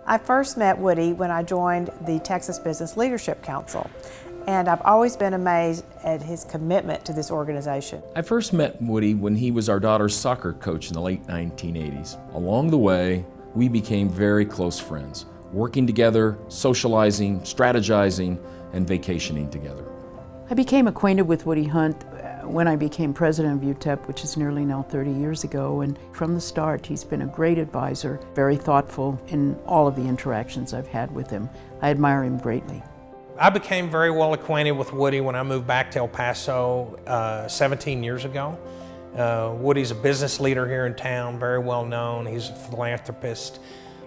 I first met Woody when I joined the Texas Business Leadership Council, and I've always been amazed at his commitment to this organization. I first met Woody when he was our daughter's soccer coach in the late 1980s. Along the way, we became very close friends, working together, socializing, strategizing, and vacationing together. I became acquainted with Woody Hunt when I became president of UTEP, which is nearly now 30 years ago, and from the start he's been a great advisor, very thoughtful in all of the interactions I've had with him. I admire him greatly. I became very well acquainted with Woody when I moved back to El Paso 17 years ago. Woody's a business leader here in town, very well known. He's a philanthropist.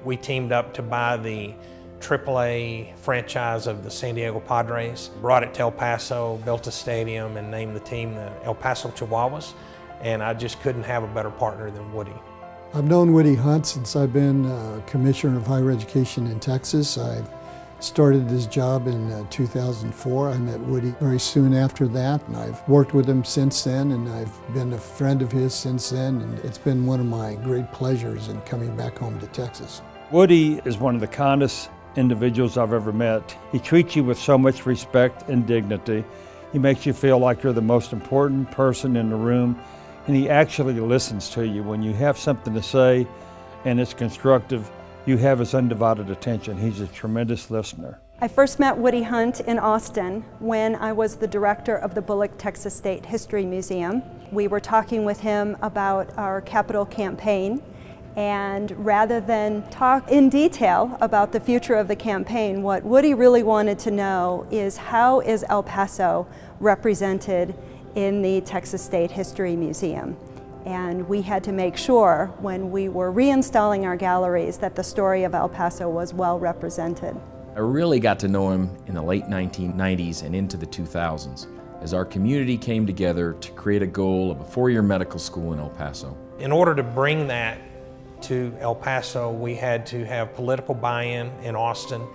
We teamed up to buy the AAA franchise of the San Diego Padres, brought it to El Paso, built a stadium, and named the team the El Paso Chihuahuas. And I just couldn't have a better partner than Woody. I've known Woody Hunt since I've been Commissioner of Higher Education in Texas. I started this job in 2004. I met Woody very soon after that, and I've worked with him since then, and I've been a friend of his since then, and it's been one of my great pleasures in coming back home to Texas. Woody is one of the kindest individuals I've ever met. He treats you with so much respect and dignity. He makes you feel like you're the most important person in the room, and he actually listens to you. When you have something to say and it's constructive, you have his undivided attention. He's a tremendous listener. I first met Woody Hunt in Austin when I was the director of the Bullock Texas State History Museum. We were talking with him about our capital campaign, and rather than talk in detail about the future of the campaign, what Woody really wanted to know is how is El Paso represented in the Texas State History Museum. And we had to make sure when we were reinstalling our galleries that the story of El Paso was well represented. I really got to know him in the late 1990s and into the 2000s as our community came together to create a goal of a four-year medical school in El Paso. In order to bring that to El Paso, we had to have political buy-in in Austin,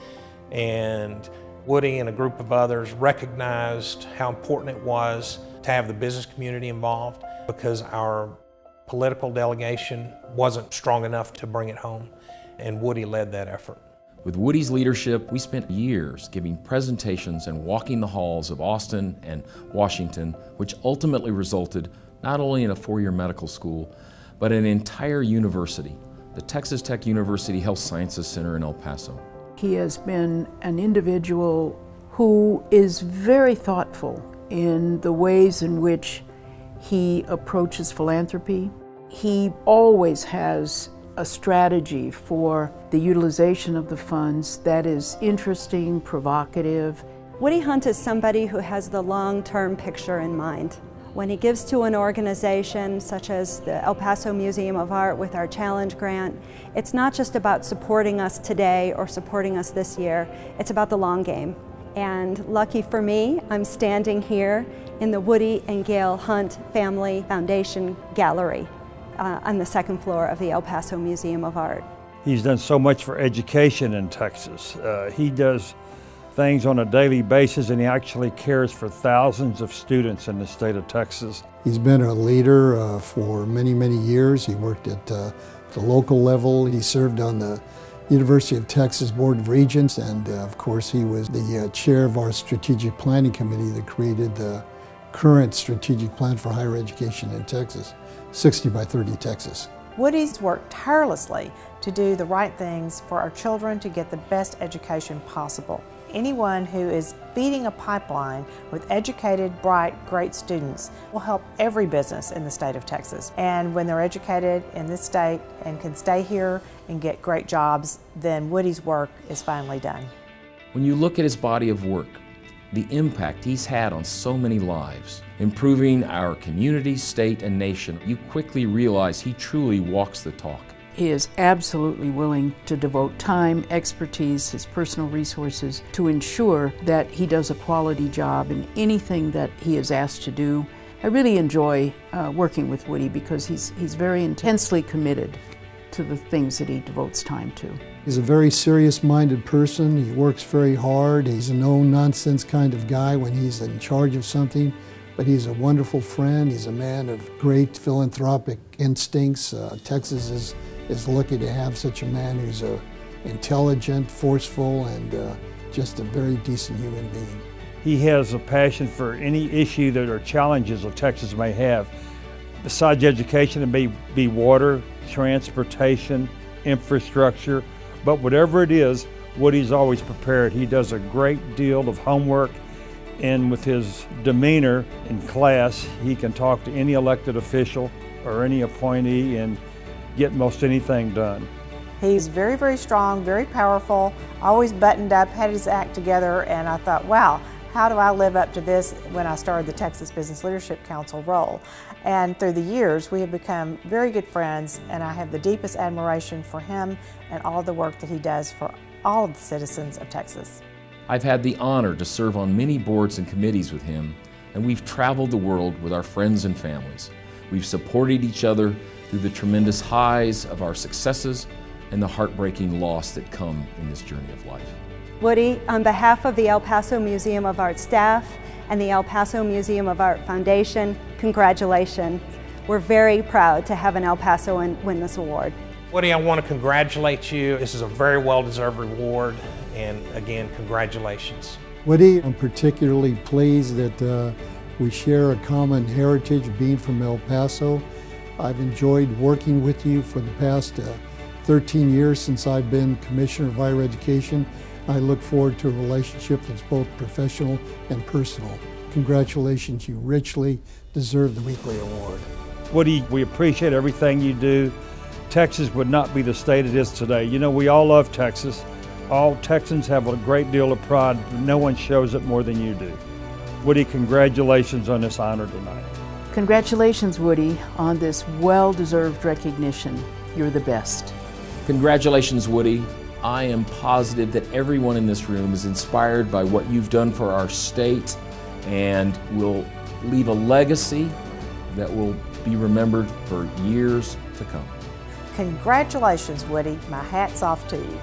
and Woody and a group of others recognized how important it was to have the business community involved because our political delegation wasn't strong enough to bring it home, and Woody led that effort. With Woody's leadership, we spent years giving presentations and walking the halls of Austin and Washington, which ultimately resulted not only in a four-year medical school, but an entire university, the Texas Tech University Health Sciences Center in El Paso. He has been an individual who is very thoughtful in the ways in which he approaches philanthropy. He always has a strategy for the utilization of the funds that is interesting, provocative. Woody Hunt is somebody who has the long-term picture in mind. When he gives to an organization such as the El Paso Museum of Art with our Challenge Grant, it's not just about supporting us today or supporting us this year, it's about the long game. And lucky for me, I'm standing here in the Woody and Gail Hunt Family Foundation Gallery on the second floor of the El Paso Museum of Art. He's done so much for education in Texas. He does things on a daily basis, and he actually cares for thousands of students in the state of Texas. He's been a leader for many, many years. He worked at the local level. He served on the University of Texas Board of Regents, and of course he was the chair of our strategic planning committee that created the current strategic plan for higher education in Texas, 60 by 30 Texas. Woody's worked tirelessly to do the right things for our children to get the best education possible. Anyone who is feeding a pipeline with educated, bright, great students will help every business in the state of Texas. And when they're educated in this state and can stay here and get great jobs, then Woody's work is finally done. When you look at his body of work, the impact he's had on so many lives, improving our community, state, and nation, you quickly realize he truly walks the talk. He is absolutely willing to devote time, expertise, his personal resources to ensure that he does a quality job in anything that he is asked to do. I really enjoy working with Woody because he's very intensely committed to the things that he devotes time to. He's a very serious-minded person. He works very hard. He's a no-nonsense kind of guy when he's in charge of something, but he's a wonderful friend. He's a man of great philanthropic instincts. Texas is lucky to have such a man who's a intelligent, forceful, and just a very decent human being. He has a passion for any issue that are challenges that Texas may have. Besides education, it may be water, transportation, infrastructure, but whatever it is, Woody's always prepared. He does a great deal of homework, and with his demeanor in class, he can talk to any elected official or any appointee and get most anything done. He's very, very strong, very powerful, always buttoned up, had his act together, and I thought, wow, how do I live up to this when I started the Texas Business Leadership Council role? And through the years, we have become very good friends, and I have the deepest admiration for him and all the work that he does for all of the citizens of Texas. I've had the honor to serve on many boards and committees with him, and we've traveled the world with our friends and families. We've supported each other through the tremendous highs of our successes and the heartbreaking loss that come in this journey of life. Woody, on behalf of the El Paso Museum of Art staff and the El Paso Museum of Art Foundation, congratulations. We're very proud to have an El Pasoan win this award. Woody, I want to congratulate you. This is a very well-deserved reward, and again, congratulations. Woody, I'm particularly pleased that we share a common heritage, being from El Paso. I've enjoyed working with you for the past 13 years since I've been Commissioner of Higher Education. I look forward to a relationship that's both professional and personal. Congratulations, you richly deserve the Weekly Award. Woody, we appreciate everything you do. Texas would not be the state it is today. You know, we all love Texas. All Texans have a great deal of pride, but no one shows it more than you do. Woody, congratulations on this honor tonight. Congratulations, Woody, on this well-deserved recognition. You're the best. Congratulations, Woody. I am positive that everyone in this room is inspired by what you've done for our state and will leave a legacy that will be remembered for years to come. Congratulations, Woody. My hat's off to you.